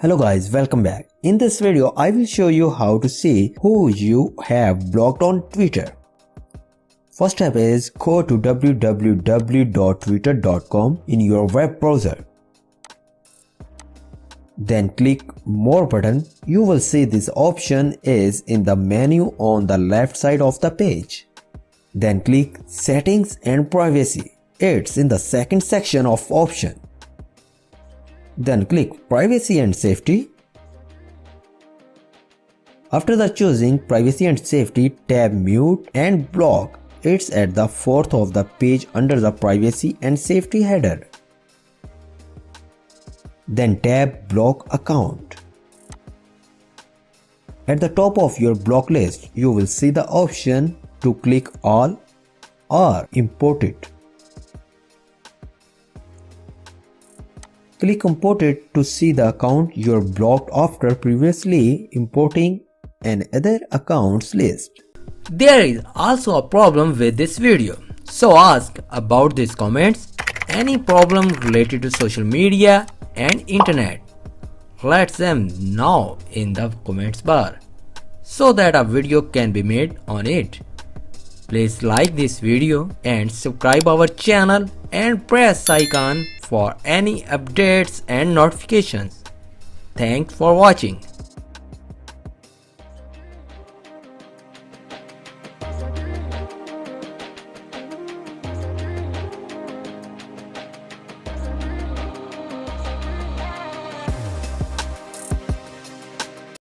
Hello guys, welcome back. In this video, I will show you how to see who you have blocked on Twitter. First step is go to www.twitter.com in your web browser. Then click More button. You will see this option is in the menu on the left side of the page. Then click Settings and Privacy. It's in the second section of option. Then click Privacy and Safety. After the choosing Privacy and Safety, tab Mute and Block. It's at the fourth of the page under the Privacy and Safety header. Then tab Block Account. At the top of your block list, you will see the option to click All or Import it. Click Import it to see the account you're blocked after previously importing an other accounts list. There is also a problem with this video, so ask about these comments. Any problem related to social media and internet, let them know in the comments bar so that a video can be made on it. Please like this video and subscribe our channel and press icon for any updates and notifications. Thanks for watching.